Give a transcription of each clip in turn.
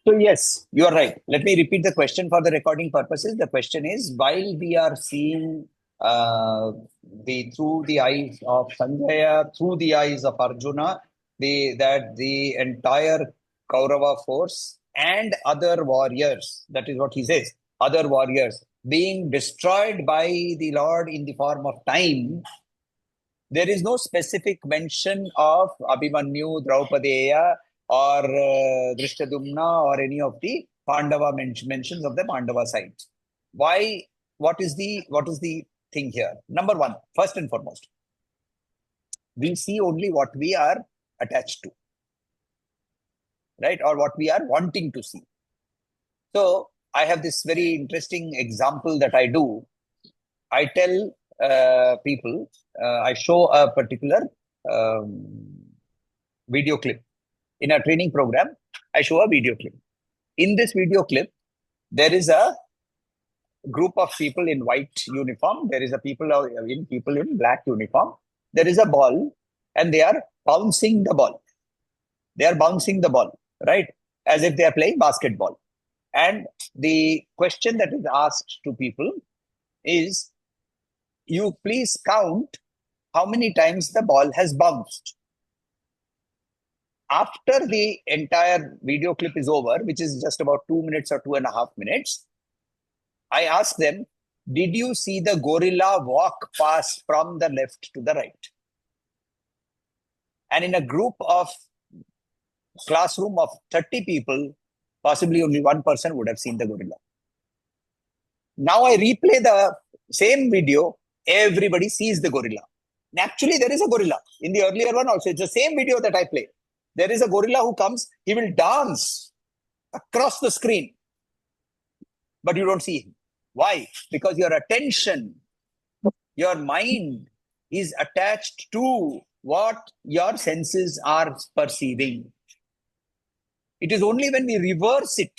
So yes, you are right. Let me repeat the question for the recording purposes. The question is, while we are seeing through the eyes of Sanjaya, through the eyes of Arjuna, that the entire Kaurava force and other warriors, that is what he says, other warriors being destroyed by the Lord in the form of time, there is no specific mention of Abhimanyu, Draupadeya, or Drishtadumna, or any of the Pandava mentions of the Pandava side. Why? What is the thing here? Number one, first and foremost, we see only what we are attached to, right? Or what we are wanting to see. So I have this very interesting example that I do. I tell people, I show a particular video clip. In a training program, I show a video clip. In this video clip, there is a group of people in white uniform. There is a people in black uniform. There is a ball, and they are bouncing the ball. They are bouncing the ball, right? As if they are playing basketball. And the question that is asked to people is, you please count how many times the ball has bounced. After the entire video clip is over, which is just about 2 minutes or 2.5 minutes, I ask them, did you see the gorilla walk past from the left to the right? And in a group of classroom of 30 people, possibly only one person would have seen the gorilla. Now I replay the same video, everybody sees the gorilla. Actually, there is a gorilla. In the earlier one also, it's the same video that I play. There is a gorilla who comes, he will dance across the screen. But you don't see him. Why? Because your attention, your mind is attached to what your senses are perceiving. It is only when we reverse it,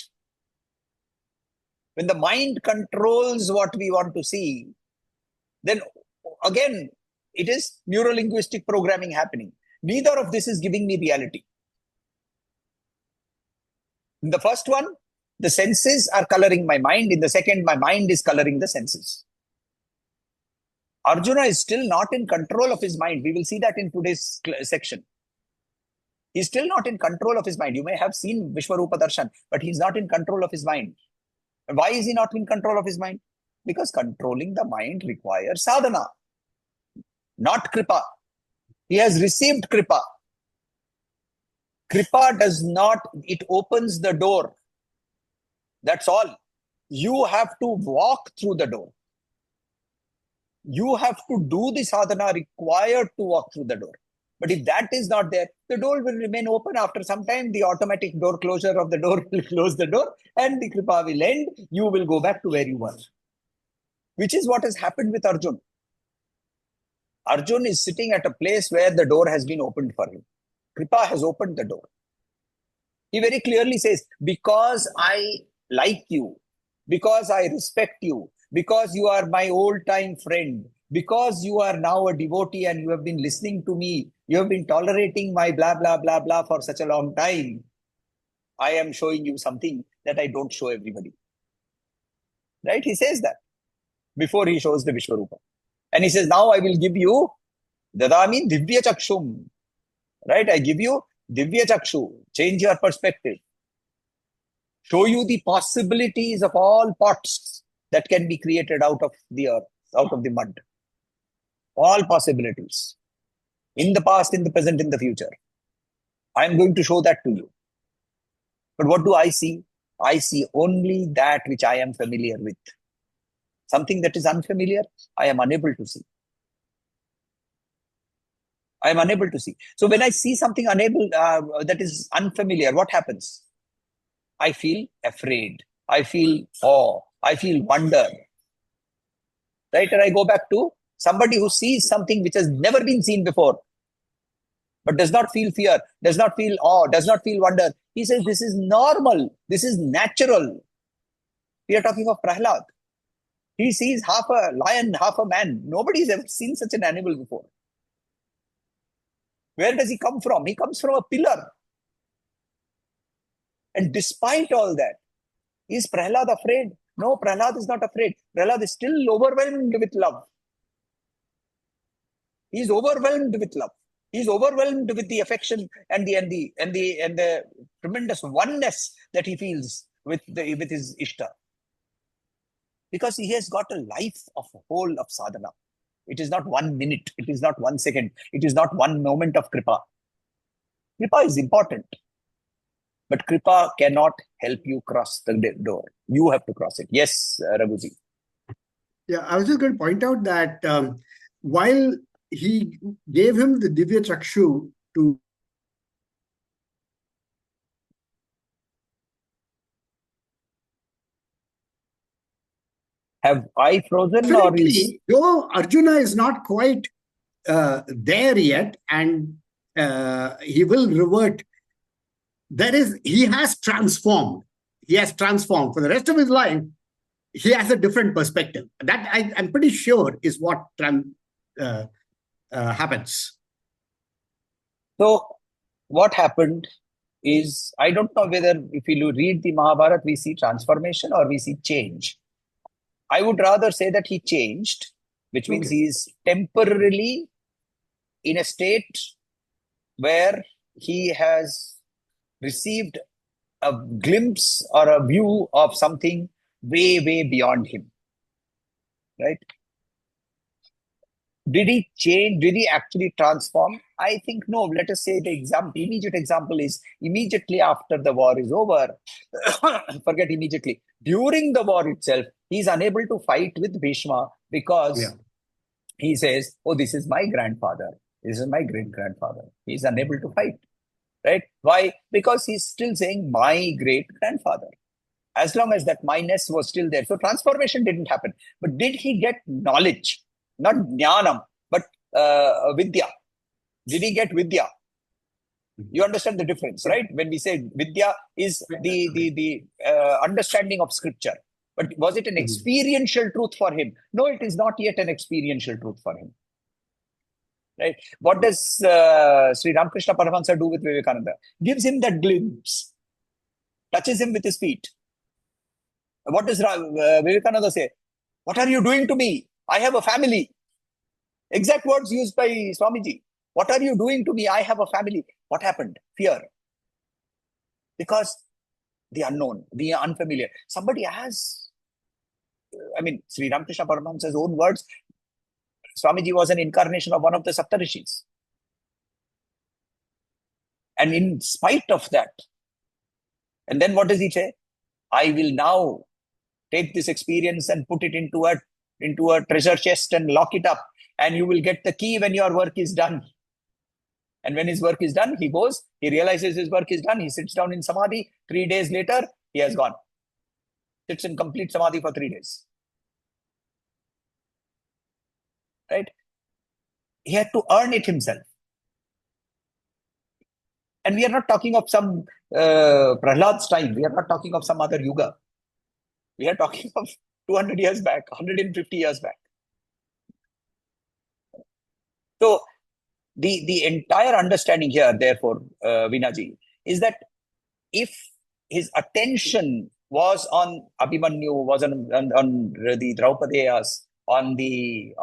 when the mind controls what we want to see, then again, it is neuro-linguistic programming happening. Neither of this is giving me reality. In the first one, the senses are coloring my mind. In the second, my mind is coloring the senses. Arjuna is still not in control of his mind. We will see that in today's section. He's still not in control of his mind. You may have seen Vishwarupa Darshan, but he's not in control of his mind. And why is he not in control of his mind? Because controlling the mind requires sadhana, not kripa. He has received kripa. Kripa does not, it opens the door. That's all. You have to walk through the door. You have to do the sadhana required to walk through the door. But if that is not there, the door will remain open. After some time, the automatic door closure of the door will close the door and the kripa will end. You will go back to where you were. Which is what has happened with Arjuna. Arjuna is sitting at a place where the door has been opened for him. Kripa has opened the door. He very clearly says, because I like you, because I respect you, because you are my old-time friend, because you are now a devotee and you have been listening to me, you have been tolerating my blah, blah, blah, blah for such a long time, I am showing you something that I don't show everybody. Right? He says that before he shows the Vishwarupa. And he says, now I will give you Dadami Divya Chakshum. Right? I give you Divya Chakshu. Change your perspective. Show you the possibilities of all pots that can be created out of the earth, out of the mud. All possibilities. In the past, in the present, in the future. I am going to show that to you. But what do I see? I see only that which I am familiar with. Something that is unfamiliar, I am unable to see. I am unable to see. So when I see something that is unfamiliar, what happens? I feel afraid. I feel awe. I feel wonder. Right? And I go back to somebody who sees something which has never been seen before, but does not feel fear, does not feel awe, does not feel wonder. He says, this is normal. This is natural. We are talking of Prahlad. He sees half a lion, half a man. Nobody has ever seen such an animal before. Where does he come from? He comes from a pillar. And despite all that, is Prahlad afraid? No, Prahlad is not afraid. Prahlad is still overwhelmed with love. He is overwhelmed with love. He is overwhelmed with the affection and the tremendous oneness that he feels with his Ishta. Because he has got a life of whole of sadhana. It is not 1 minute. It is not 1 second. It is not 1 moment of kripa. Kripa is important. But kripa cannot help you cross the door. You have to cross it. Yes, Raghuji. Yeah, I was just going to point out that while he gave him the Divya Chakshu to Have I frozen or is... Though Arjuna is not quite there yet, and he will revert. He has transformed. He has transformed for the rest of his life. He has a different perspective. That I'm pretty sure is what happens. So what happened is, I don't know whether if you read the Mahabharata, we see transformation or we see change. I would rather say that he changed, which means he is temporarily in a state where he has received a glimpse or a view of something way, way beyond him. Right? Did he change? Did he actually transform? I think no. Let us say the immediate example is immediately after the war is over. Forget immediately. During the war itself, he is unable to fight with Bhishma because he says, "Oh, this is my grandfather. This is my great-grandfather." He is unable to fight. Right? Why? Because he's still saying my great-grandfather. As long as that minus was still there. So transformation didn't happen. But did he get knowledge? Not jnanam, but vidya. Did he get vidya? You understand the difference, right? When we say vidya is the understanding of scripture. But was it an experiential truth for him? No, it is not yet an experiential truth for him. Right? What does Sri Ramakrishna Paramahansa do with Vivekananda? Gives him that glimpse. Touches him with his feet. What does Vivekananda say? What are you doing to me? I have a family. Exact words used by Swamiji. What are you doing to me? I have a family. What happened? Fear. Because the unknown, the unfamiliar. Somebody has, Sri Ramakrishna Paramahansa's own words, Swamiji was an incarnation of one of the Saptarishis. And in spite of that, and then what does he say? I will now take this experience and put it into a treasure chest and lock it up. And you will get the key when your work is done. And when his work is done, he goes, he realizes his work is done, he sits down in Samadhi. 3 days later, he has gone. Sits in complete Samadhi for 3 days. Right? He had to earn it himself. And we are not talking of some Prahlad's time. We are not talking of some other yuga. We are talking of 200 years back, 150 years back. So, the entire understanding here, therefore, Vinaji, is that if his attention was on Abhimanyu, was on the Draupadeyas, on the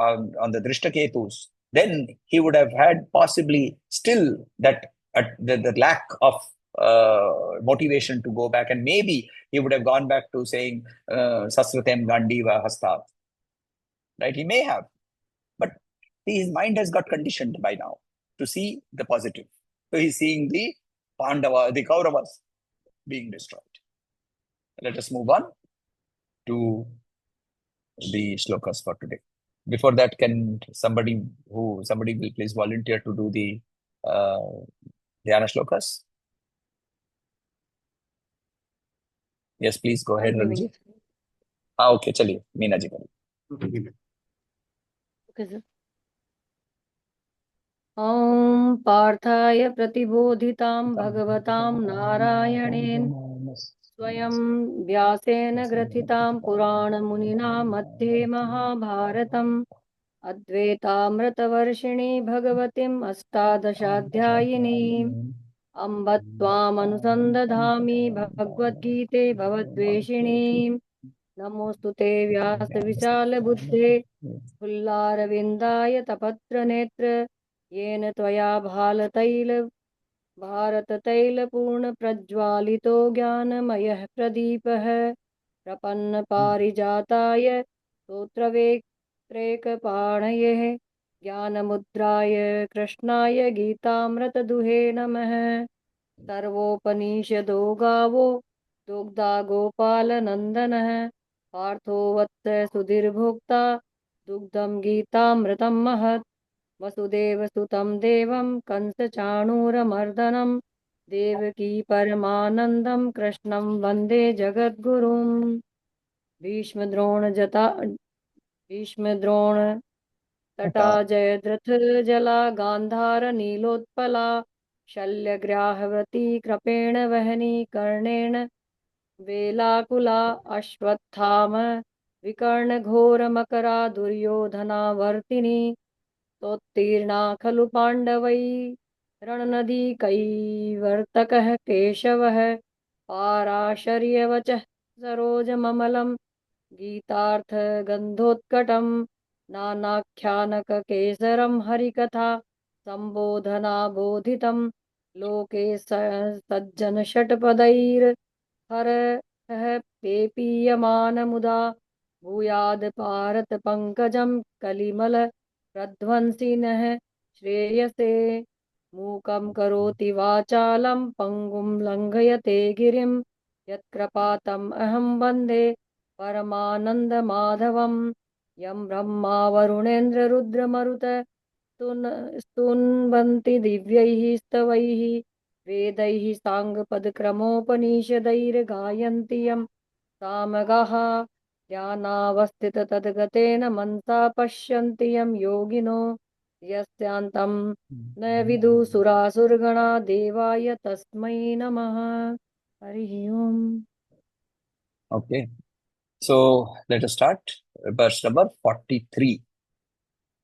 Drishtaketus, then he would have had possibly still that the lack of motivation to go back, and maybe he would have gone back to saying Sasratem Gandiva Hastat. Right? He may have, but his mind has got conditioned by now to see the positive. So he's seeing the Kauravas being destroyed. Let us move on to the shlokas for today. Before that, can somebody will please volunteer to do the Dhyana shlokas? Yes, please go ahead, Ravi. Okay, chaliye, Meena ji. Okay, sir. ॐ पार्थाय प्रतिबोधितां भगवतां नारायणेन स्वयं व्यासेन ग्रथितां पुराणमुनिना मध्ये महाभारतम् अद्वैतामृतवर्षिणी भगवतीम् अष्टादशाध्यायिनीम् अम्ब त्वामनुसन्दधामि भगवद्गीते भवद्वेषिणीम् नमोऽस्तु ते व्यासविशालबुद्धे फुल्लारविन्दाय तपत्रनेत्र येन त्वया भारततैलपूर्णप्रज्वालितो ज्ञानमयः प्रदीपः प्रपन्नपारिजाताय स्तोत्रवेत्रैकपाणये ज्ञानमुद्राय कृष्णाय गीतामृतदुहे नमः। सर्वोपनिषदो गावो दुग्धा गोपालनन्दनः पार्थो वत्स सुधीर्भोक्ता दुग्धं गीतामृतं महत् वसुदेवसुतं देवं कंसचाणूरमर्दनं देवकी परमानन्दं कृष्णं वन्दे जगद्गुरुम्। भीष्मद्रोण तटा जयद्रथ जला गान्धार नीलोत्पला शल्यग्राहवती कृपेण वहनी कर्णेन वेलाकुला अश्वत्थाम विकर्णघोरमकरा दुर्योधनावर्तिनी तोत्तीर्णा खलु पाण्डवै रणनदीकैवर्तकः केशवः पाराशर्यवचः सरोजममलं गीतार्थगन्धोत्कटं नानाख्यानककेसरं हरिकथा सम्बोधनाबोधितं लोके सज्जनषट्पदैर्हरः पेपीयमानमुदा भूयाद् भारतपङ्कजं कलिमल प्रध्वंसिनः श्रेयसे मूकं करोति वाचालं पङ्गुं लङ्घयते गिरिं यत्कृपातम् अहं वन्दे परमानन्दमाधवं यं ब्रह्मा वरुणेन्द्ररुद्रमरुत स्तुन्वन्ति दिव्यैः स्तवैः वेदैः साङ्गपदक्रमोपनिषदैर्गायन्ति यं सामगाः ध्यानावस्थिततद्गतेन मनसा पश्यन्ति यं योगिनो यस्यान्तं न विदुसुरासुरगणा देवाय तस्मै नमः। हरिः ओम्। Okay, so let us start. Verse number 43.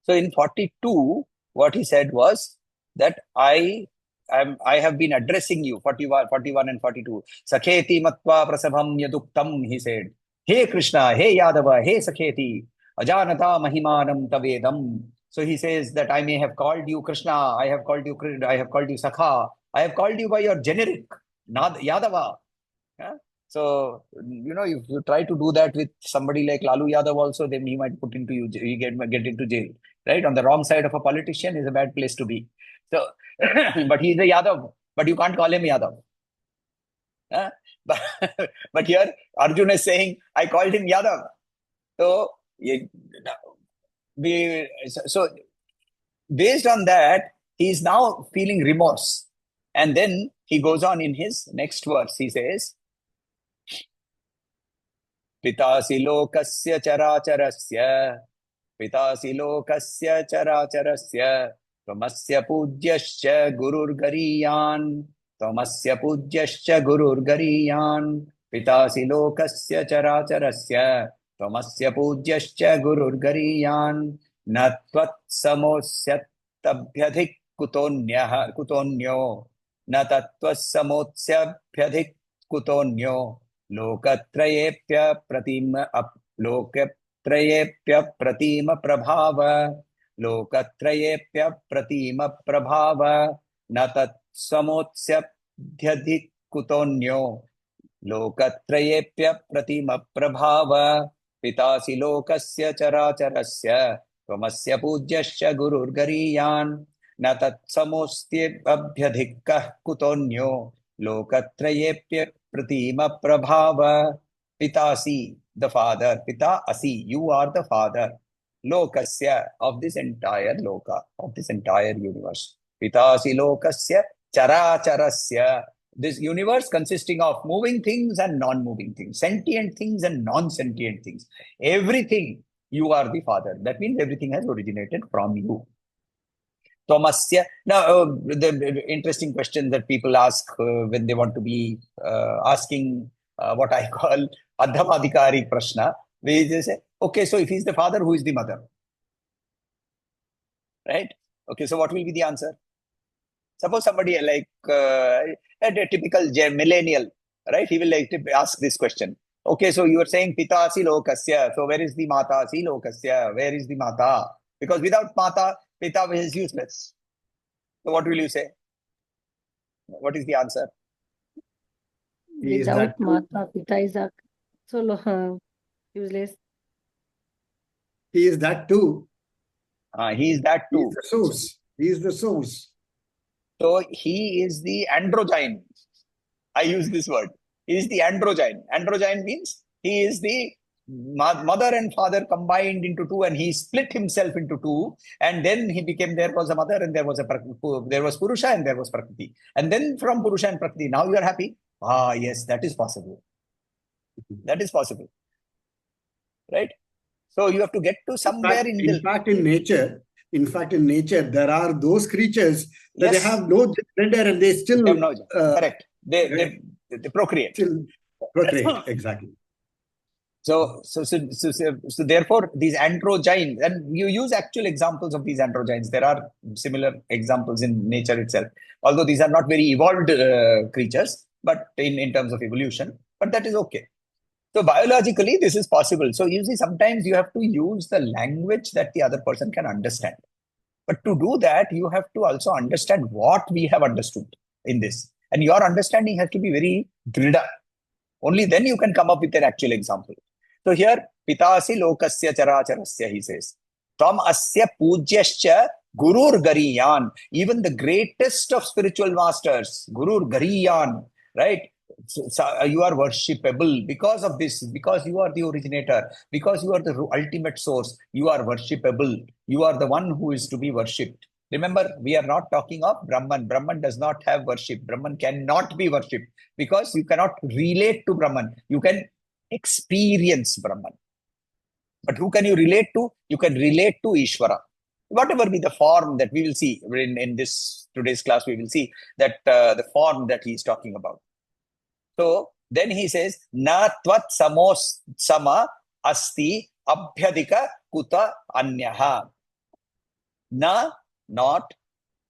So in 42, what he said was that I have been addressing you, 41 and 42. Sakheti matva prasabham yaduktam, he said. Hey Krishna, hey Yadava, hey Sakheti, ajanata mahimanam tavedam. So he says that I may have called you Krishna, I have called you Sakha, I have called you by your generic, Yadava. Yeah? So, if you try to do that with somebody like Lalu Yadav also, then he might put into you, he get into jail, right? On the wrong side of a politician is a bad place to be. So, but he's a Yadav, but you can't call him Yadav. Huh? But, but here Arjuna is saying, I called him Yadav. So, so based on that, he is now feeling remorse. And then he goes on in his next verse. He says, पितासि लोकस्य चराचरस्य पितासि लोकस्य चराचरस्य त्वमस्य पूज्यश्च गुरुर्गरीयान् त्वमस्य पूज्यश्च गुरुर्गरीयान् पितासि लोकस्य चराचरस्य त्वमस्य पूज्यश्च गुरुर्गरीयान् न त्वत्समोऽस्यत्यभ्यधिक कुतोन्यो न तत्त्वस्समोऽस्यभ्यधिक कुतोन्यो लोकत्रयेऽप्यप्रतिम प्रभाव न तत्समोऽस्यभ्यधिक कुतोन्यो लोकत्रयेऽप्यप्रतिम प्रभाव पितासि लोकस्य चराचरस्य त्वमस्य पूज्यश्च गुरुर्गरीयान् न तत्समोऽस्त्यभ्यधिकः कुतोन्यो लोकत्रयेऽप्यप्रतिम प्रभाव Pitasi, the father. Pita asi, you are the father. Lokasya, of this entire loka, of this entire universe. Pitasi lokasya characharasya. This universe consisting of moving things and non-moving things, sentient things and non-sentient things. Everything, you are the father. That means everything has originated from you. Tomasya. Now, the interesting question that people ask when they want to be asking what I call Adhamadhikari Prashna, where they say, okay, so if he's the father, who is the mother? Right? Okay, so what will be the answer? Suppose somebody like a typical millennial, right? He will like to ask this question. Okay, so you are saying Pita asi lokasya. So where is the Mata asi lokasya? Where is the Mata? Because without Mata, Pita is useless. So what will you say? What is the answer? He is Without that too. Mata, Pita is so useless. He is that too. He is that He too. is the source. He is the source. So he is the androgyne. I use this word. He is the androgyne. Androgyne means he is the mother and father combined into two, and he split himself into two, and then he became, there was a mother and there was Purusha and there was Prakriti, and then from Purusha and Prakriti, now you are happy. Ah, yes, that is possible. That is possible, right? So you have to get to somewhere In fact, in nature, there are those creatures that yes, they have no gender and they still correct. They procreate. Still procreate. Exactly. So therefore, these androgynes, and you use actual examples of these androgynes. There are similar examples in nature itself, although these are not very evolved creatures, but in terms of evolution, but that is okay. So biologically, this is possible. So you see, sometimes you have to use the language that the other person can understand. But to do that, you have to also understand what we have understood in this. And your understanding has to be very drida. Only then you can come up with an actual example. So here, Pitasi lokasya characharasya, he says. Tam asya pujyascha gurur gariyan. Even the greatest of spiritual masters, gurur gariyan, right? So you are worshipable because of this, because you are the originator, because you are the ultimate source. You are worshipable. You are the one who is to be worshipped. Remember, we are not talking of Brahman. Brahman does not have worship. Brahman cannot be worshipped because you cannot relate to Brahman. You can experience Brahman. But who can you relate to? You can relate to Ishvara. Whatever be the form that we will see in this today's class, we will see that the form that he is talking about. So then he says, Na tvat samos sama asti abhyadika kuta anyaha. Na, not,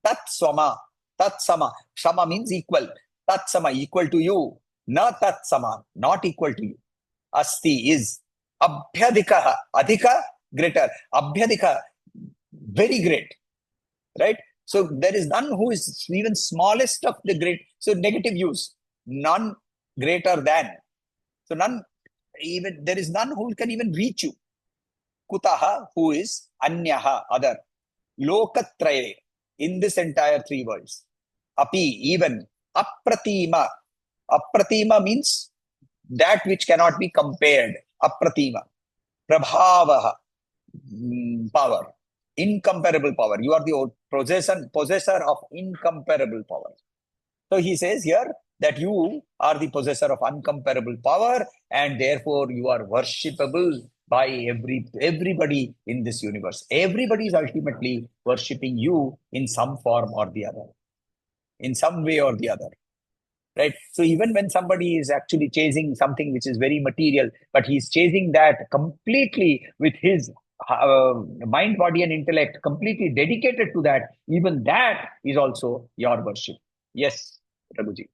tat swama. Tat sama. Sama means equal. Tat sama, equal to you. Na tat sama, not equal to you. Asti is abhyadika. Adhika, greater. Abhyadika, very great. Right? So there is none who is even smallest of the great. So negative use. None greater than. So none, even there is none who can even reach you. Kutaha, who is anyaha, other. Lokatraye, in this entire three worlds. Api, even. Apratima. Apratima means that which cannot be compared. Apratima. Prabhavaha, power. Incomparable power. You are the possessor of incomparable power. So he says here that you are the possessor of uncomparable power, and therefore you are worshipable by everybody in this universe. Everybody is ultimately worshipping you in some form or the other, in some way or the other. Right? So even when somebody is actually chasing something which is very material, but he's chasing that completely with his mind, body, and intellect, completely dedicated to that, even that is also your worship. Yes, Raghuji.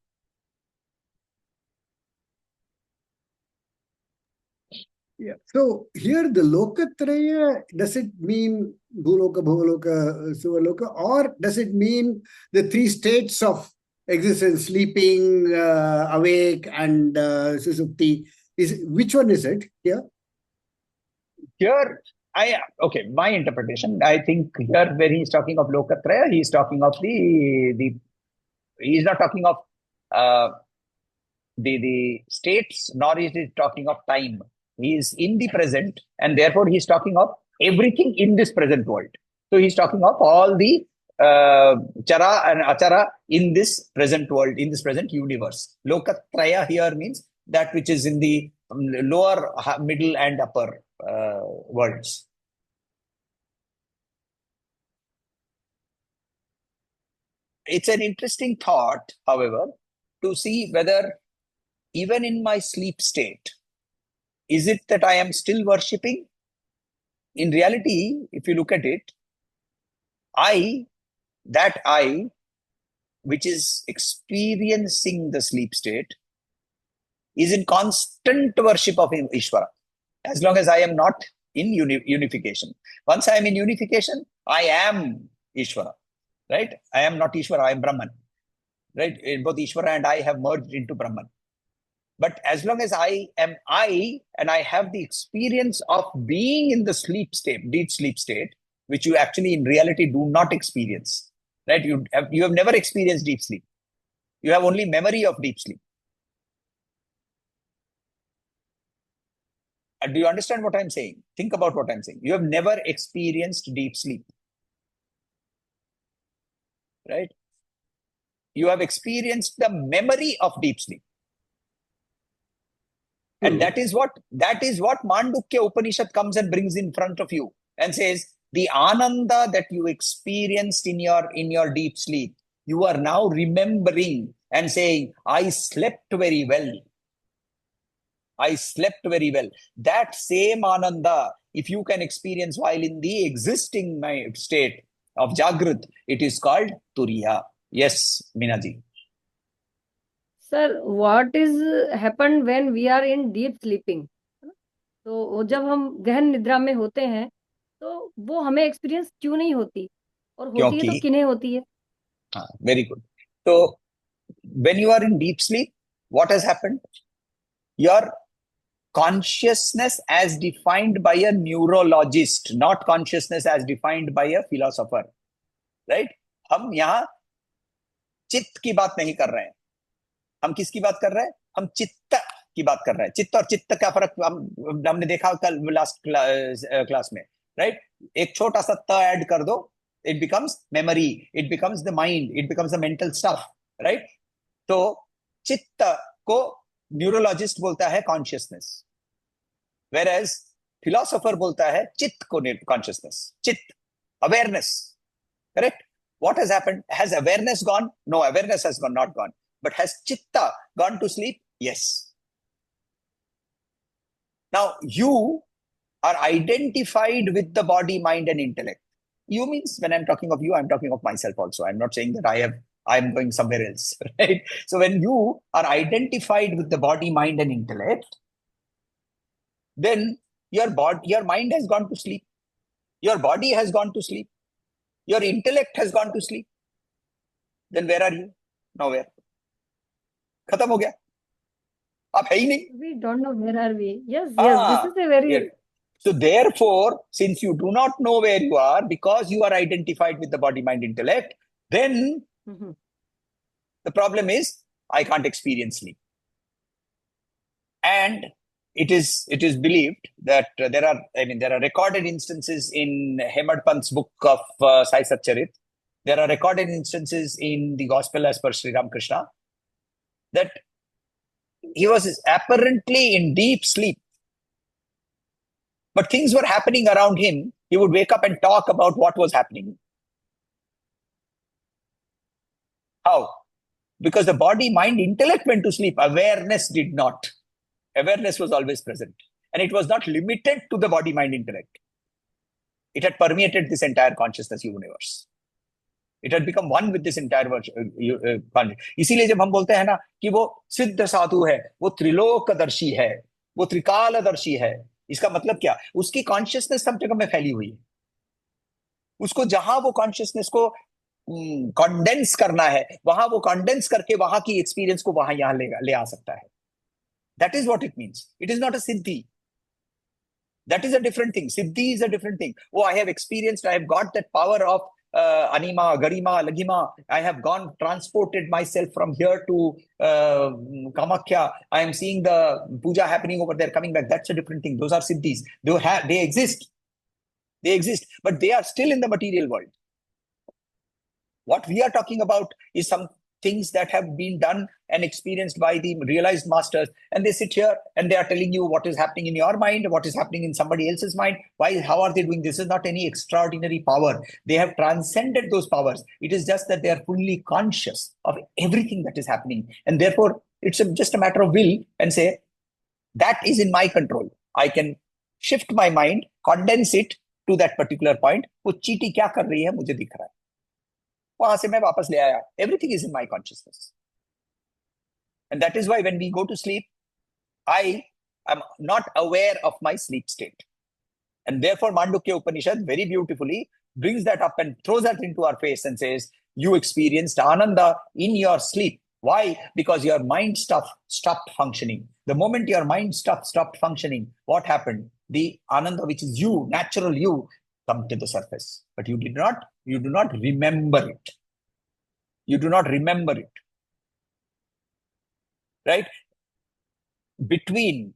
Yeah. So here the Lokatraya, does it mean Bhuloka, Bhuvaloka, Suvaloka, or does it mean the three states of existence, sleeping, awake, and Susupti? Which one is it here? Here, my interpretation, I think here where he's talking of Lokatraya, he's talking of he's not talking of the states, nor is he talking of time. He is in the present, and therefore he's talking of everything in this present world. So he's talking of all the chara and achara in this present world, in this present universe. Lokatraya here means that which is in the lower, middle, and upper worlds. It's an interesting thought, however, to see whether even in my sleep state, is it that I am still worshipping? In reality, if you look at it, that I which is experiencing the sleep state, is in constant worship of Ishvara, as long as I am not in unification. Once I am in unification, I am Ishvara, right? I am not Ishvara, I am Brahman, right? Both Ishvara and I have merged into Brahman. But as long as I am I, and I have the experience of being in the sleep state, deep sleep state, which you actually in reality do not experience, right? You have never experienced deep sleep. You have only memory of deep sleep. Do you understand what I'm saying? Think about what I'm saying. You have never experienced deep sleep, right? You have experienced the memory of deep sleep. And that is what Mandukya Upanishad comes and brings in front of you and says, the ananda that you experienced in your deep sleep, you are now remembering and saying, I slept very well. I slept very well. That same ananda, if you can experience while in the existing state of Jagrat, it is called Turiya. Yes, Minaji. Sir, what is happened when we are in deep sleeping? तो जब हम गहन निद्रा में होते हैं तो वो हमें एक्सपीरियंस क्यों नहीं होती, और होती है तो किन्हें होती है? Very good. So when you are in deep sleep, what has happened? Your consciousness as defined by a neurologist, not consciousness as defined by a philosopher, right? हम यहाँ चित्त की बात नहीं कर रहे हैं. हम किसकी बात कर रहे हैं? हम चित्त की बात कर रहे हैं. चित्त और चित्त का फर्क हमने देखा कल लास्ट क्लास में, राइट? एक छोटा सा त ऐड कर दो, it becomes memory, it becomes the mind, it becomes the mental stuff, right? तो चित्त को न्यूरोलॉजिस्ट बोलता है कॉन्शियसनेस, whereas फिलोसोफर बोलता है चित्त को कॉन्शियसनेस, चित्त, awareness, correct? What has happened? Has awareness gone? No, awareness has gone, not gone. But has chitta gone to sleep? Yes. Now, you are identified with the body, mind, and intellect. You means when I'm talking of you, I'm talking of myself also. I'm not saying that I'm going somewhere else, right? So when you are identified with the body, mind, and intellect, then your mind has gone to sleep. Your body has gone to sleep. Your intellect has gone to sleep. Then where are you? Nowhere. खत्म हो गया, आप है ही नहीं. We don't know where are we. Yes, this is a very... Yeah. So therefore, since you do not know where you are, because you are identified with the body, mind, intellect, then the problem is, I can't experience sleep. And it is believed that there are recorded instances in Hemad Pant's book of Sai Satcharit. There are recorded instances in the Gospel as per Sri Ramakrishna that he was apparently in deep sleep, but things were happening around him. He would wake up and talk about what was happening. How? Because the body, mind, intellect went to sleep. Awareness did not. Awareness was always present. And it was not limited to the body, mind, intellect. It had permeated this entire consciousness universe. It had become one with this entire consciousness. इसीलिए जब हम बोलते हैं ना कि वो सिद्ध साधु है, वो त्रिलोकदर्शी है, वो त्रिकालदर्शी है, इसका मतलब क्या? उसकी कॉन्शियसनेस सब जगह में फैली हुई है. उसको जहां वो कॉन्शियसनेस को कंडेंस करना है, वहां वो कंडेंस करके वहां की एक्सपीरियंस को वहां यहां ले आ सकता है. That is what it means. It is not a siddhi. That is a different thing. Siddhi is a different thing. Oh, I have experienced, I have got that power of Anima, Garima, Lagima. I have transported myself from here to Kamakhya. I am seeing the puja happening over there, coming back. That's a different thing. Those are siddhis. They exist. They exist, but they are still in the material world. What we are talking about is some things that have been done and experienced by the realized masters, and they sit here and they are telling you what is happening in your mind, what is happening in somebody else's mind. How are they doing this? Is not any extraordinary power. They have transcended those powers. It is just that they are fully conscious of everything that is happening, and therefore it's just a matter of will, and say that is in my control. I can shift my mind, condense it to that particular point. वो चीटी क्या कर रही है मुझे दिख रहा है. वहां से मैं वापस ले आया. Everything is in my consciousness. And that is why when we go to sleep, I am not aware of my sleep state. And therefore, Mandukya Upanishad very beautifully brings that up and throws that into our face and says, you experienced Ananda in your sleep. Why? Because your mind stopped functioning. The moment your mind stopped functioning, what happened? The Ananda, which is you, natural you, come to the surface. But you do not remember it. You do not remember it. Right? Between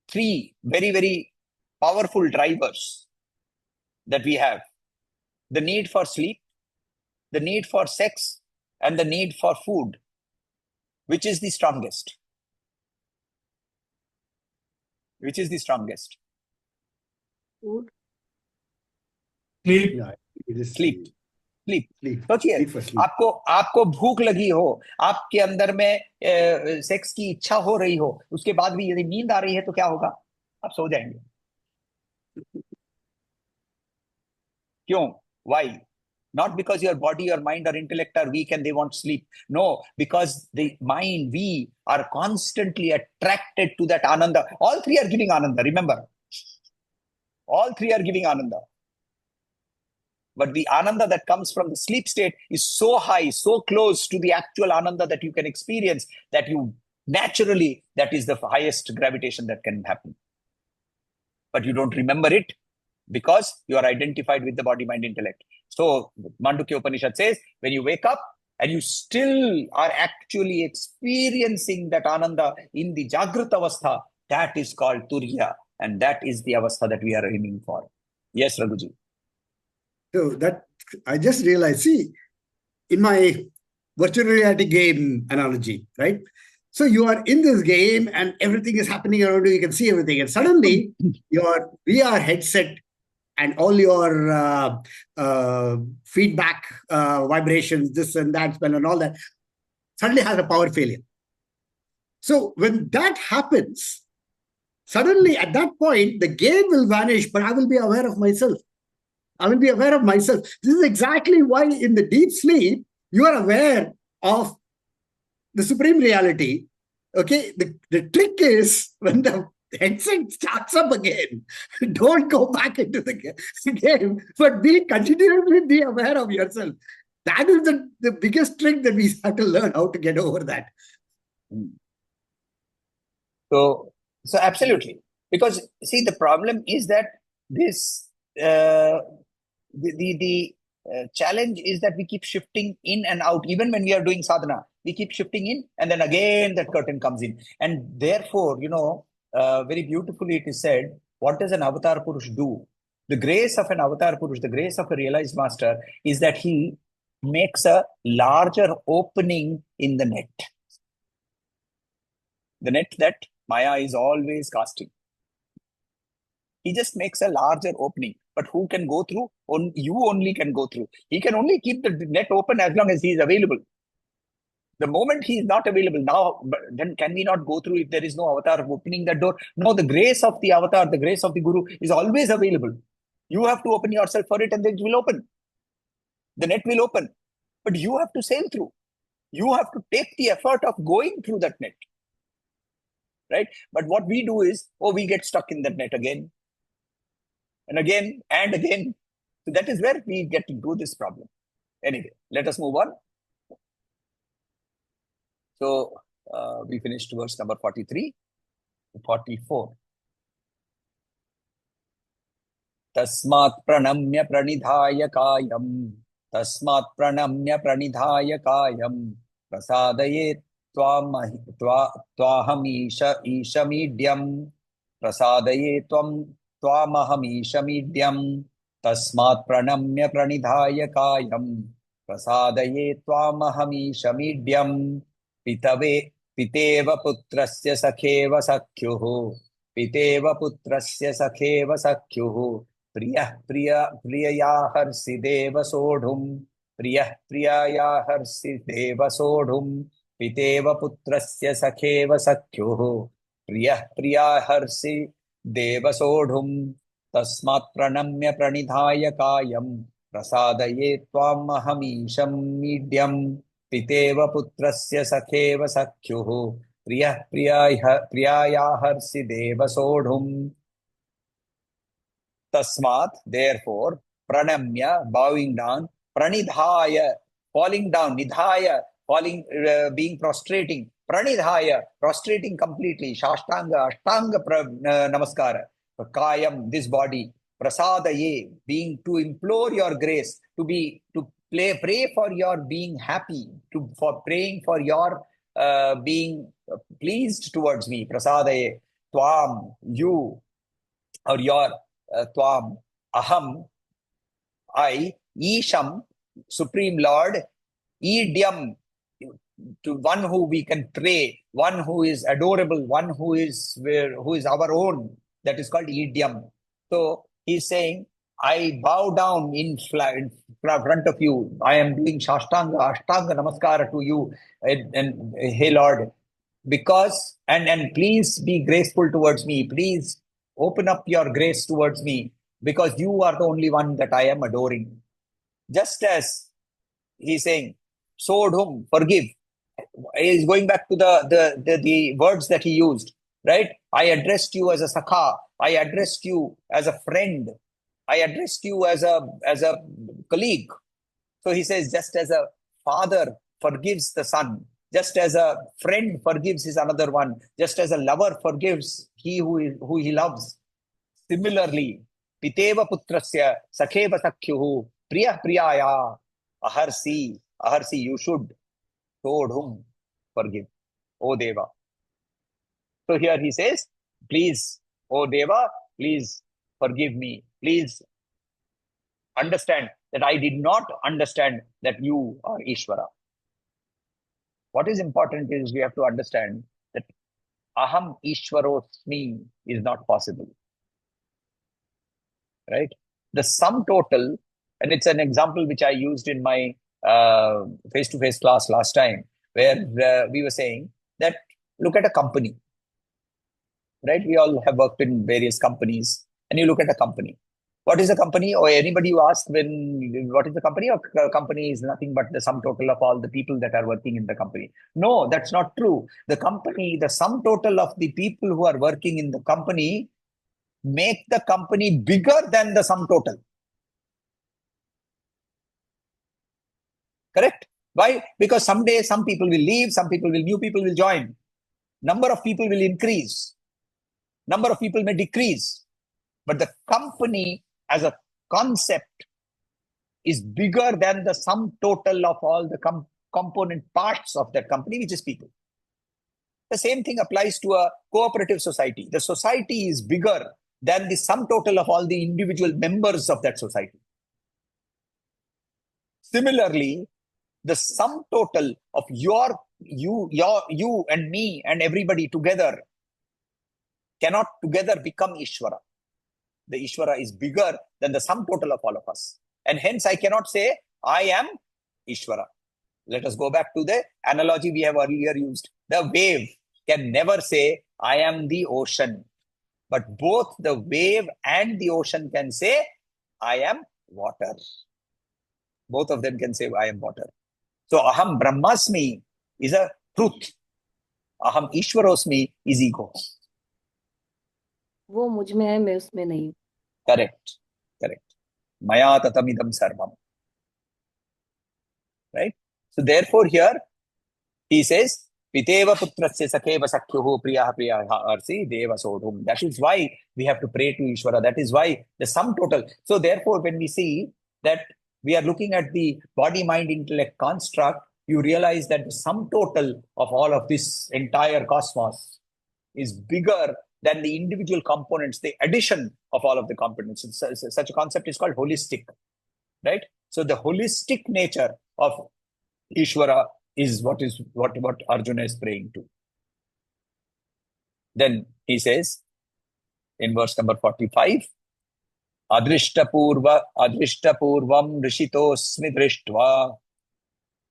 three very, very powerful drivers that we have: the need for sleep, the need for sex, and the need for food. Which is the strongest? Which is the strongest? Food. Sleep. Yeah, it is Sleep. Sleep. Sleep. सोचिए, Sleep for sleep. आपको भूख लगी हो, आपके अंदर में sex की इच्छा हो रही हो, उसके बाद भी यदि नींद आ रही है तो क्या होगा? आप सो जाएंगे. क्यों? Why? Not because your body, your mind, or intellect are weak and they want sleep. No, because the mind, we are constantly attracted to that Ananda. All three are giving Ananda, remember. All three are giving Ananda. But the Ananda that comes from the sleep state is so high, so close to the actual Ananda that you can experience, that you naturally, that is the highest gravitation that can happen. But you don't remember it because you are identified with the body, mind, intellect. So Mandukya Upanishad says, when you wake up and you still are actually experiencing that Ananda in the Jagrata Avastha, that is called Turiya. And that is the Avastha that we are aiming for. Yes, Raghuji. So that I just realized, see, in my virtual reality game analogy, right? So you are in this game and everything is happening around you. You can see everything. And suddenly your VR headset and all your feedback, vibrations, this and that, smell and all that, suddenly has a power failure. So when that happens, suddenly at that point, the game will vanish, but I will be aware of myself. I will be aware of myself. This is exactly why in the deep sleep, you are aware of the supreme reality. Okay, the trick is when the headset starts up again, don't go back into the game, but continually be aware of yourself. That is the biggest trick that we have to learn how to get over that. So absolutely. Because see, the problem is that this the challenge is that we keep shifting in and out. Even when we are doing sadhana, we keep shifting in, and then again that curtain comes in. And therefore, very beautifully it is said, what does an avatar purush do? The grace of an avatar purush, the grace of a realized master, is that he makes a larger opening in the net. The net that Maya is always casting. He just makes a larger opening. But who can go through? You only can go through. He can only keep the net open as long as he is available. The moment he is not available, now, then can we not go through if there is no avatar opening that door? No, the grace of the avatar, the grace of the guru is always available. You have to open yourself for it and then it will open. The net will open. But you have to sail through. You have to take the effort of going through that net. Right? But what we do is, we get stuck in that net again. And again, and again. So that is where we get into this problem. Anyway, let us move on. So we finished verse number 43 to 44. Tasmat pranamya pranidhaya kayam. Tasmat pranamya pranidhaya kayam. Prasadaye twahamisha ishamidyam. Prasadaye twamahamishamidhyam. Tasmat pranamya pranidhaya kayam. Prasadaye twamahamishamidhyam. Piteva putrasya sakheva sakyuhu. Piteva putrasya sakheva sakyuhu. Priyaya harsi deva sodhum. Priyaya harsi deva sodhum. Piteva putrasya sakheva sakyuhu. Priya harsi deva sodhum. Tasmat pranamya pranidhaya kayam. Prasadaye tvam ahamisham medyam Piteva putrasya sakheva sakhyuhu priyaya harsi deva sodhum. Tasmat, therefore, pranamya, bowing down, pranidhaya, falling down, nidhaya, falling, being prostrating, pranidhaya, prostrating completely, shashtanga, ashtanga namaskara, kayam, this body, prasadaye, being to implore your grace, to pray for your being happy, for praying for your being pleased towards me, prasadaye, tvam, you, or your tvam, aham, I, isham, Supreme Lord, idyam, to one who we can pray, one who is adorable, one who is our own. That is called idyam. So he's saying, I bow down in front of you. I am doing ashtanga namaskara to you, and hey Lord, because and please be graceful towards me. Please open up your grace towards me, because you are the only one that I am adoring. Just as he's saying, Sodhum, forgive. He's going back to the words that he used, right? I addressed you as a sakha. I addressed you as a friend. I addressed you as a colleague. So he says, just as a father forgives the son, just as a friend forgives his another one, just as a lover forgives who he loves. Similarly, piteva putrasya sakheva sakhyuhu priyaya aharsi, you should, todhum, forgive, O Deva. So here he says, please, O Deva, please forgive me. Please understand that I did not understand that you are Ishvara. What is important is we have to understand that aham Ishvarosmi is not possible. Right? The sum total, and it's an example which I used in my face-to-face class last time, where we were saying that look at a company. Right? We all have worked in various companies, and you look at a company. What is a company? Or anybody you ask what is the company? Or company is nothing but the sum total of all the people that are working in the company. No, that's not true. The company, the sum total of the people who are working in the company make the company bigger than the sum total. Correct? Why? Because someday some people will leave, new people will join. Number of people will increase. Number of people may decrease. But the company as a concept is bigger than the sum total of all the component parts of that company, which is people. The same thing applies to a cooperative society. The society is bigger than the sum total of all the individual members of that society. Similarly, the sum total of you and me and everybody together cannot together become Ishvara. The Ishvara is bigger than the sum total of all of us. And hence I cannot say, I am Ishvara. Let us go back to the analogy we have earlier used. The wave can never say, I am the ocean. But both the wave and the ocean can say, I am water. Both of them can say, I am water. So aham brahmasmi is a truth. Aham ishvarosmi is ego. वो मुझ में है, मैं उसमें नहीं. Correct. Maya tatamidam sarvam. Right? So therefore here he says, Piteva putrasya sakheva sakhyuhu priya arsi deva sodhum. That is why we have to pray to Ishvara. That is why the sum total. So therefore when we see that we are looking at the body, mind, intellect construct, you realize that the sum total of all of this entire cosmos is bigger than the individual components, the addition of all of the components. Such a concept is called holistic, right? So the holistic nature of Ishvara is what Arjuna is praying to. Then he says in verse number 45, Adrishtapurvam rishitosmi drishtva.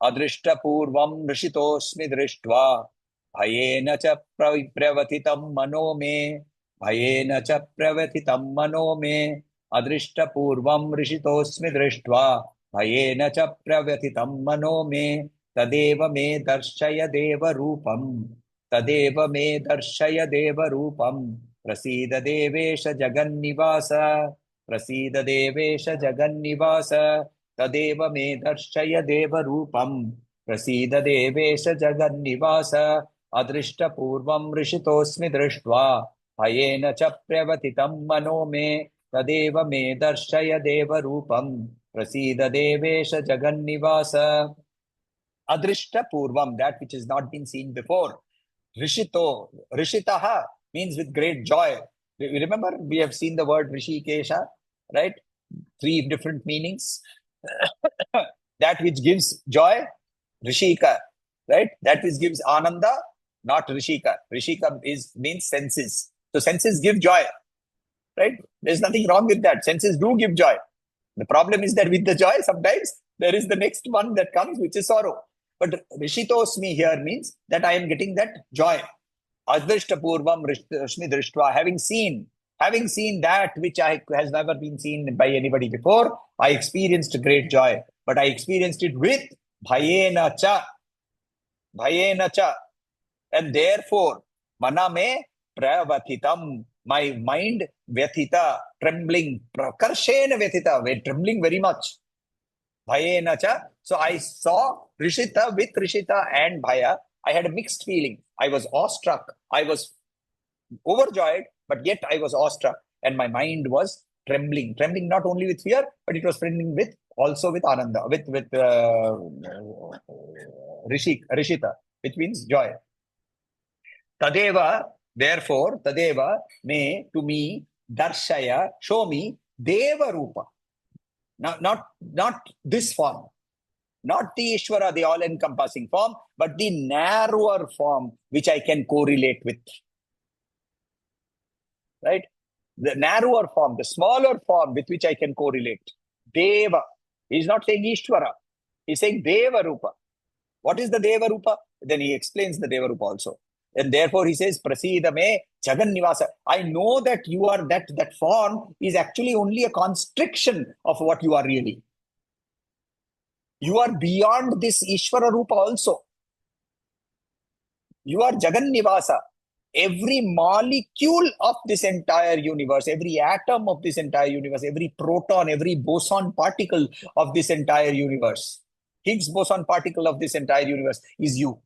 Adrishtapurvam rishitosmi drishtva. Bhayena cha pravatitam mano me. Bhayena cha pravatitam mano me. Adrishta purvam rishitosmi drishtva bhayena cha pravyathitam mano me tadeva me darshaya deva rupam tadeva me darshaya deva rupam prasida devesha jagannivasa prasida devesha jagannivasa tadeva me darshaya deva rupam prasida devesha jagannivasa adrishta purvam rishitosmi drishtva bhayena cha pravyathitam mano me तदेव मे दर्शय देव रूपम प्रसीद देवेश जगन्निवास adrishta purvam, that which has not been seen before. Rishitaha means with great joy. Remember, we have seen the word Rishikesha, right? 3 different meanings. That which gives joy, Rishika, right? That which gives ananda, not Rishika. Rishika means senses. So senses give joy. Right? There's nothing wrong with that. Senses do give joy. The problem is that with the joy, sometimes there is the next one that comes, which is sorrow. But Rishitosmi here means that I am getting that joy. Adrishta purvam rishmi drishtva, having seen that which has never been seen by anybody before, I experienced great joy. But I experienced it with bhayena cha. And therefore, maname pravathitam, my mind vyathita, trembling, prakarshena vyathita, we're trembling very much. Bhayena cha. So I saw Rishita with Rishita and Bhaya. I had a mixed feeling. I was awestruck. I was overjoyed, but yet I was awestruck. And my mind was trembling. Trembling not only with fear, but it was trembling also with ananda, with Rishita, which means joy. Tadeva, therefore, Tadeva, may, to me, Darshaya, show me, Deva Rupa. Not this form, not the Ishvara, the all-encompassing form, but the narrower form, which I can correlate with. Right? The narrower form, the smaller form with which I can correlate. Deva. He's not saying Ishvara. He's saying Deva Rupa. What is the Deva Rupa? Then he explains the Deva Rupa also. And therefore he says, Prasida me Jagannivasa. I know that you are that form is actually only a constriction of what you are really. You are beyond this Ishvara Rupa also. You are Jagannivasa. Every molecule of this entire universe, every atom of this entire universe, every proton, every boson particle of this entire universe, Higgs boson particle of this entire universe is you.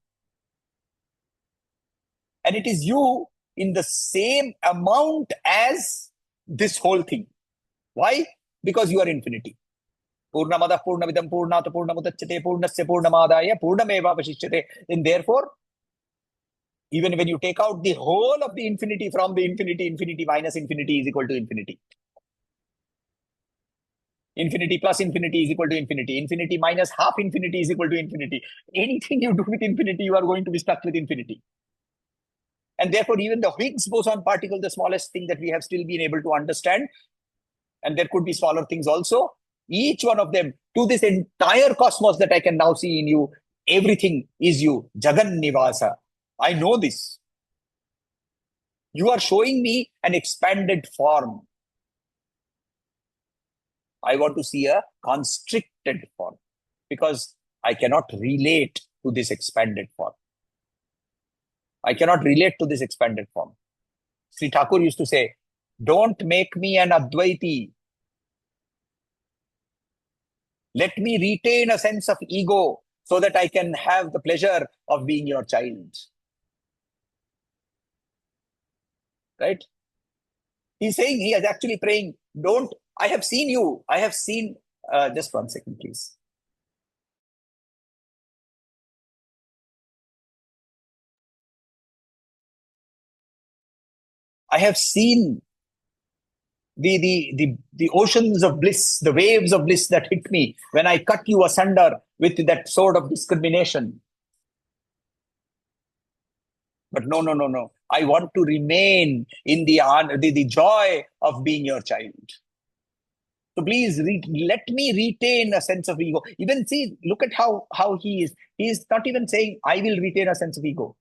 And it is you in the same amount as this whole thing. Why? Because you are infinity. Purnamada Purnamidam Purnata Purnamudachyate Purnasya Purnamadaya Purnameva Vashishyate. And therefore, even when you take out the whole of the infinity from the infinity, infinity minus infinity is equal to infinity. Infinity plus infinity is equal to infinity. Infinity minus half infinity is equal to infinity. Anything you do with infinity, you are going to be stuck with infinity. And therefore, even the Higgs boson particle, the smallest thing that we have still been able to understand, and there could be smaller things also, each one of them, to this entire cosmos that I can now see in you, everything is you. Jagannivasa. I know this. You are showing me an expanded form. I want to see a constricted form because I cannot relate to this expanded form. I cannot relate to this expanded form. Sri Thakur used to say, don't make me an Advaiti. Let me retain a sense of ego so that I can have the pleasure of being your child. Right? He's saying, he is actually praying, I have seen you. I have seen, just 1 second, please. I have seen the oceans of bliss, the waves of bliss that hit me when I cut you asunder with that sword of discrimination. But no. I want to remain in the joy of being your child. So please let me retain a sense of ego. Even see, look at how he is. He is not even saying, I will retain a sense of ego.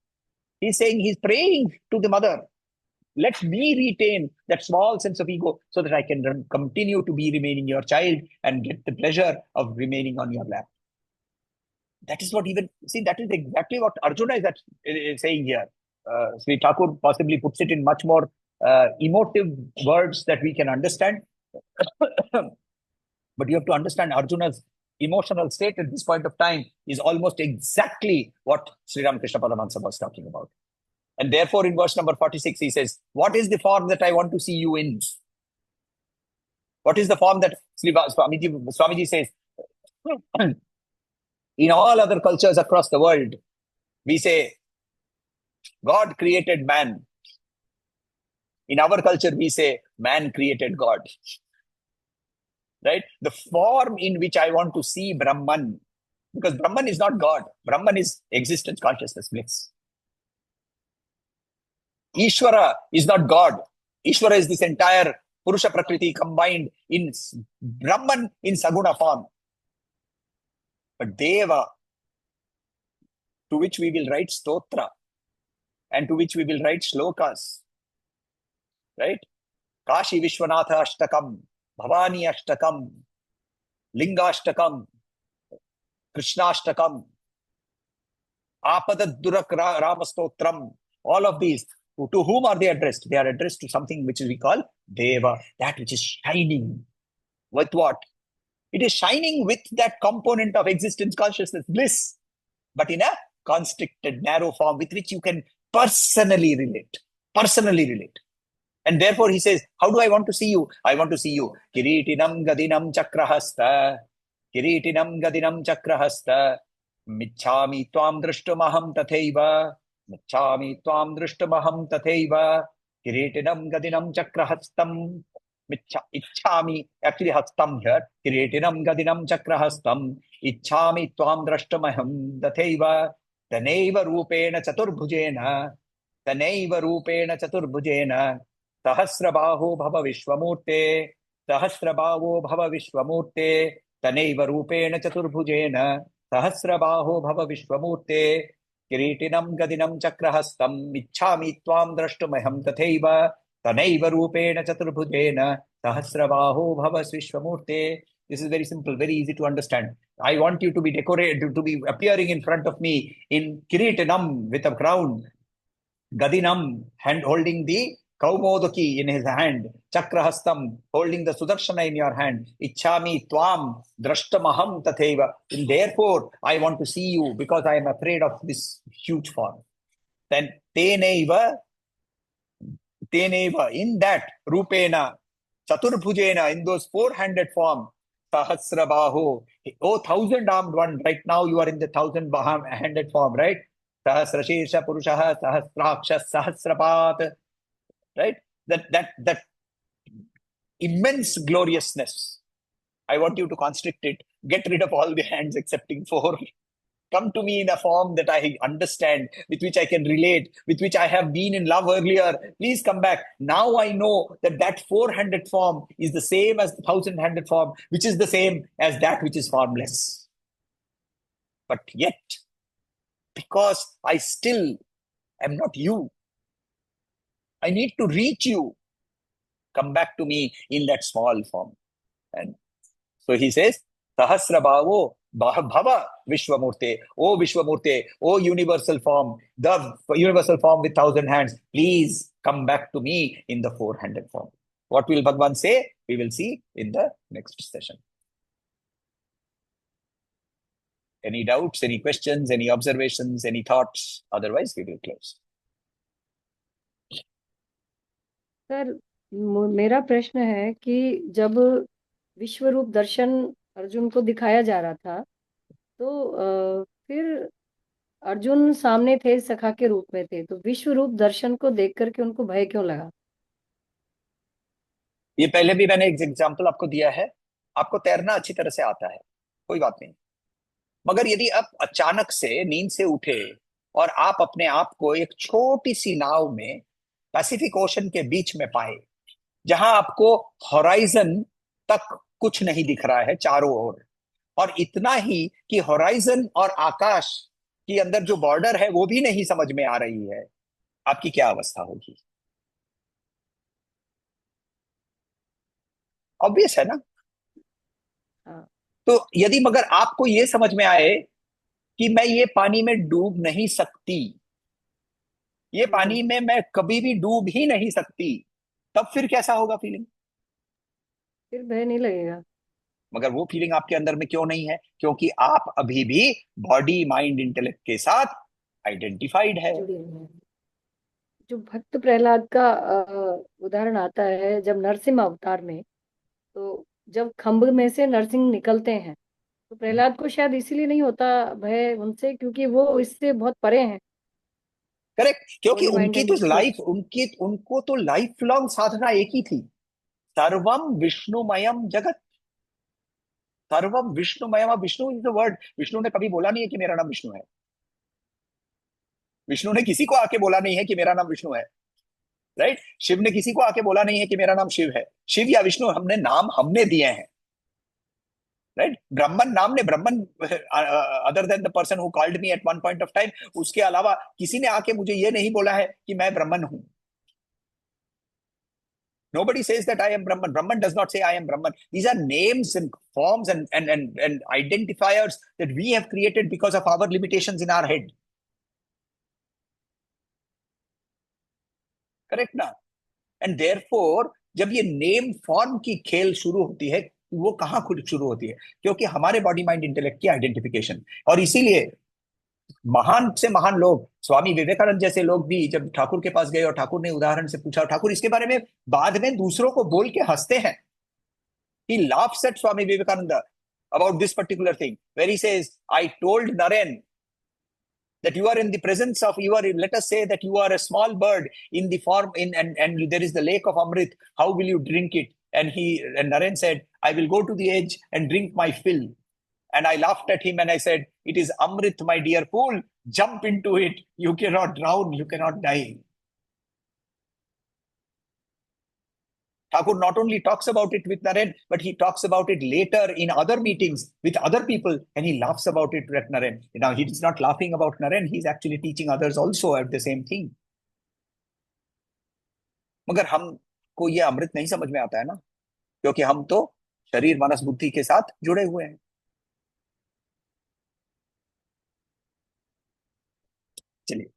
He's saying, he's praying to the mother. Let me retain that small sense of ego so that I can continue to be remaining your child and get the pleasure of remaining on your lap. That is what that is exactly what Arjuna is saying here. Sri Thakur possibly puts it in much more emotive words that we can understand. But you have to understand Arjuna's emotional state at this point of time is almost exactly what Sri Ramakrishna Paramahansa was talking about. And therefore, in verse number 46, he says, what is the form that I want to see you in? What is the form that Swamiji says? In all other cultures across the world, we say, God created man. In our culture, we say, man created God. Right? The form in which I want to see Brahman, because Brahman is not God. Brahman is existence, consciousness, bliss. Ishvara is not God. Ishvara is this entire Purusha Prakriti combined in Brahman in Saguna form. But Deva, to which we will write stotra and to which we will write shlokas. Right? Kashi Vishwanatha Ashtakam, Bhavani Ashtakam, Linga Ashtakam, Krishna Ashtakam, Apadadurak Ramastotram, all of these. To whom are they addressed? They are addressed to something which we call Deva, that which is shining. With what? It is shining with that component of existence, consciousness, bliss, but in a constricted, narrow form with which you can personally relate. Personally relate. And therefore he says, how do I want to see you? I want to see you. Kiritinam Gadinam Chakrahasta. Kiritinam Gadinam Chakrahasta. Michhami Tvam Drishtamaham Tathaiva. Michhami Tvam Drishtamaham Tathaiva. Kiritinam Gadinam Chakrahastam. Ichhami, actually hastam here. Kiritinam Gadinam Chakrahastam. Ichhami Tvam Drishtamaham Tathaiva. Tanaiva Rupena Chaturbhujena. Tanaiva Rupena Chaturbhujena. Sahasrabaho Bhava Vishwamurte. Sahasrabaho Bhava Vishwamurte. Tanaiva Rupena Chaturbhujena. Sahasrabaho Bhava Vishwamurte. Kiritinam Gadinam Chakrahastam. Ichhami Tvam Drashtumaham Tathaiva. Tanaiva Rupena Chaturbhujena. Sahasrabaho Bhava Vishwamurte. This is very simple, very easy to understand. I want you to be decorated, to be appearing in front of me in Kiritinam with a crown. Gadinam, hand holding the Kaumodaki in his hand, Chakrahastam, holding the Sudarshana in your hand, Ichhami Tvam, Drashtamaham Tatheva. And therefore, I want to see you because I am afraid of this huge form. Then, Teneva, in that, Rupena, Chaturbhujena, in those four-handed form, Sahasrabaho, oh, 1,000-armed one, right now you are in the 1,000-handed form, right? Sahasrashesha Purushaha, Sahasraksha, Sahasrapat, right? That immense gloriousness. I want you to constrict it. Get rid of all the hands excepting four. Come to me in a form that I understand, with which I can relate, with which I have been in love earlier. Please come back. Now I know that four-handed form is the same as the 1,000-handed form, which is the same as that which is formless. But yet, because I still am not you, I need to reach you. Come back to me in that small form. And so he says, Sahasrabhavo Bhava Vishwamurte. O Vishwamurte, O universal form, the universal form with 1,000 hands, please come back to me in the four-handed form. What will Bhagavan say? We will see in the next session. Any doubts, any questions, any observations, any thoughts? Otherwise, we will close. Sir मेरा प्रश्न है कि जब विश्व रूप दर्शन अर्जुन को दिखाया जा रहा था तो फिर अर्जुन सामने थे, सखा के रूप में थे, तो विश्व रूप दर्शन को देख करके उनको भय क्यों लगा? ये पहले भी मैंने एक एग्जाम्पल आपको दिया है. आपको तैरना अच्छी तरह से आता है, कोई बात नहीं, मगर यदि आप अचानक से नींद से उठे और आप अपने आप को एक छोटी सी नाव में पैसिफिक ओशन के बीच में पाए, जहां आपको होराइजन तक कुछ नहीं दिख रहा है चारों ओर, और इतना ही कि होराइजन और आकाश के अंदर जो बॉर्डर है वो भी नहीं समझ में आ रही है, आपकी क्या अवस्था होगी? ऑब्वियस है ना। हाँ। तो यदि मगर आपको ये समझ में आए कि मैं ये पानी में डूब नहीं सकती, ये पानी में मैं कभी भी डूब ही नहीं सकती, तब फिर कैसा होगा फीलिंग? फिर भय नहीं लगेगा। मगर वो फीलिंग आपके अंदर में क्यों नहीं है? क्योंकि आप अभी भी बॉडी माइंड इंटेलेक्ट के साथ आइडेंटिफाइड है। जुड़ी हुई है। जो भक्त प्रहलाद का उदाहरण आता है जब नरसिम्हा अवतार में, तो जब खम्भ में से नरसिंह निकलते हैं, तो प्रहलाद को शायद इसीलिए नहीं होता भय उनसे, क्योंकि वो इससे बहुत परे हैं। करेक्ट, क्योंकि बॉडी माइंड उनकी एंड तो स्पिरिट। लाइफ, उनको तो लाइफ लॉन्ग साधना एक ही थी, सर्वम विष्णुमयम जगत। सर्वम विष्णुमयम, Vishnu is the word. Vishnu ने कभी बोला नहीं है कि मेरा नाम विष्णु है। विष्णु ने किसी को आके बोला नहीं है कि मेरा नाम विष्णु है, राइट। शिव ने किसी को आके बोला नहीं है कि मेरा नाम शिव है। शिव या विष्णु हमने नाम हमने दिए हैं, राइट। ब्राह्मण नाम ने, ब्राह्मण other than the person who called me at one point of time, उसके अलावा किसी ने आके मुझे ये नहीं बोला है कि मैं ब्राह्मण हूं। Nobody says that I am Brahman. Brahman does not say I am Brahman. These are names and forms and identifiers that we have created because of our limitations in our head. Correct ना? And therefore, जब ये name form की खेल शुरू होती है, वो कहाँ खुद शुरू होती है? क्योंकि हमारे बॉडी माइंड इंटेलेक्ट की आइडेंटिफिकेशन। और इसीलिए महान से महान लोग, स्वामी विवेकानंद जैसे लोग भी जब ठाकुर के पास गए और ठाकुर ने उदाहरण से पूछा, ठाकुर इसके बारे में बाद में दूसरों को बोल के हंसते हैं। He laughs at Swami Vivekananda about this particular thing, where he says, I told Naren that you are in the presence of, you are, let us say that you are a small bird in the form, and there is the lake of Amrit. How will you drink it? And Naren said, I will go to the edge and drink my fill. And I laughed at him and I said, it is Amrit, my dear fool. Jump into it. You cannot drown. You cannot die. Thakur not only talks about it with Naren, but he talks about it later in other meetings with other people, and he laughs about it with Naren. Now, he's not laughing about Naren, he's actually teaching others also at the same thing. मगर हमको ये अमृत नहीं समझ में आता है ना, क्योंकि हम तो शरीर मनस बुद्धि के साथ जुड़े हुए हैं। चलिए,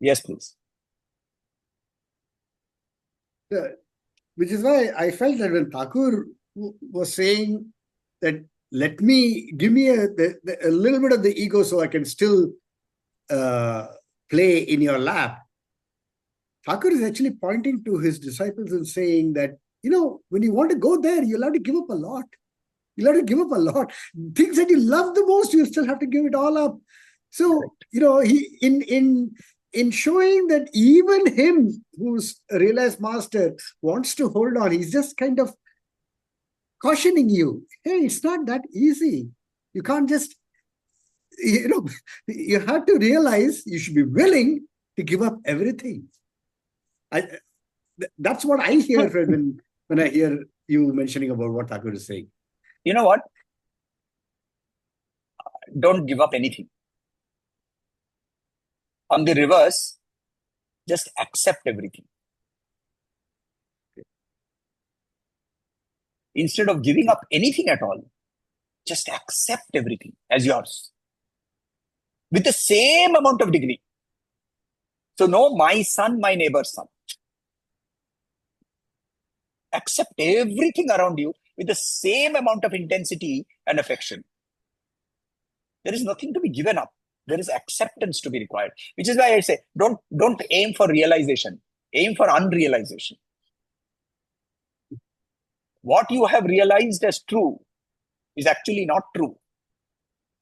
yes please. Which is why I felt that when Thakur was saying that, give me a little bit of the ego so I can still play in your lap. Thakur is actually pointing to his disciples and saying that, when you want to go there, you'll have to give up a lot. You'll have to give up a lot. Things that you love the most, you still have to give it all up. So, he in showing that even him, who's a realized master, wants to hold on, he's just kind of cautioning you. Hey, it's not that easy. You can't just, you have to realize you should be willing to give up everything. That's what I hear when I hear you mentioning about what Thakur is saying. You know what? Don't give up anything. On the reverse, just accept everything. Instead of giving up anything at all, just accept everything as yours with the same amount of degree. So, no, my son, my neighbor's son. Accept everything around you with the same amount of intensity and affection. There is nothing to be given up. There is acceptance to be required, which is why I say, don't aim for realization. Aim for unrealization. What you have realized as true is actually not true.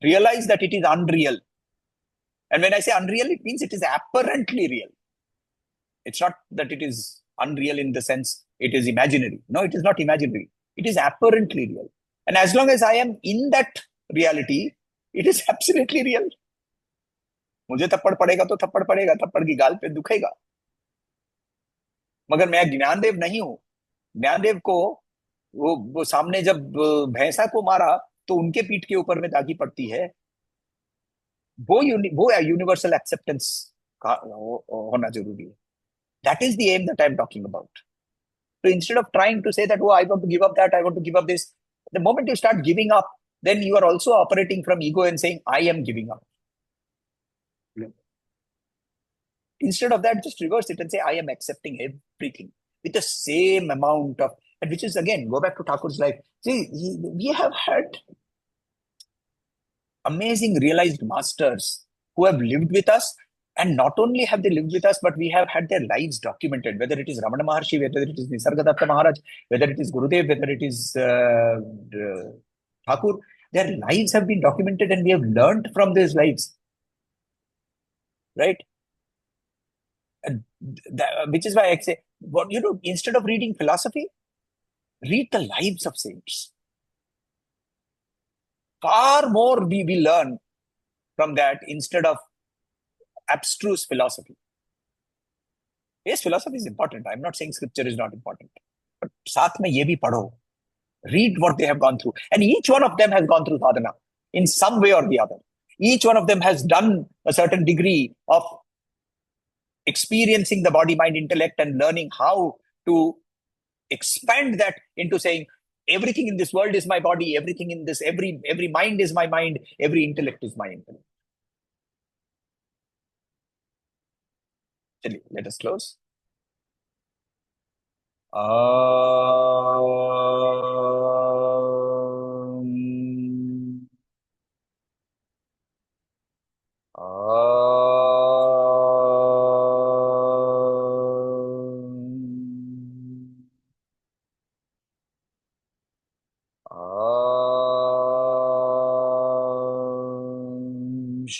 Realize that it is unreal. And when I say unreal, it means it is apparently real. It's not that it is unreal in the sense it is imaginary. No, it is not imaginary. It is apparently real. And as long as I am in that reality, it is absolutely real. मुझे थप्पड़ पड़ेगा तो थप्पड़ पड़ेगा, थप्पड़ की गाल पे दुखेगा, मगर मैं ज्ञानदेव नहीं हूं। ज्ञानदेव को वो सामने जब भैंसा को मारा तो उनके पीठ के ऊपर में दागी पड़ती है। वो यूनिवर्सल एक्सेप्टेंस का होना जरूरी है। That is the aim that I am talking about. So instead of trying to say that, oh, I want to give up that, I want to give up this, the moment you start giving up, then you are also operating from ego and saying, I am giving up. Yeah. Instead of that, just reverse it and say, I am accepting everything with the same amount of, and which is again, go back to Thakur's life. See, we have had amazing realized masters who have lived with us. And not only have they lived with us, but we have had their lives documented, whether it is Ramana Maharshi, whether it is Nisargadatta Maharaj, whether it is Gurudev, whether it is Thakur. Their lives have been documented and we have learned from these lives. Right? And which is why I say, what you do, instead of reading philosophy, read the lives of saints. Far more we learn from that instead of abstruse philosophy. Yes, philosophy is important. I'm not saying scripture is not important. But साथ में ये भी पढ़ो. Read what they have gone through. And each one of them has gone through sadhana in some way or the other. Each one of them has done a certain degree of experiencing the body, mind, intellect, and learning how to expand that into saying, everything in this world is my body, everything in this, every mind is my mind, every intellect is my intellect. Let us close.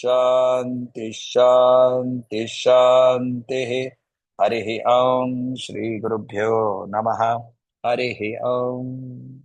Shanti, Shanti, Shanti. Harihi Om. Shri Gurubhyo Namaha. Harihi Om.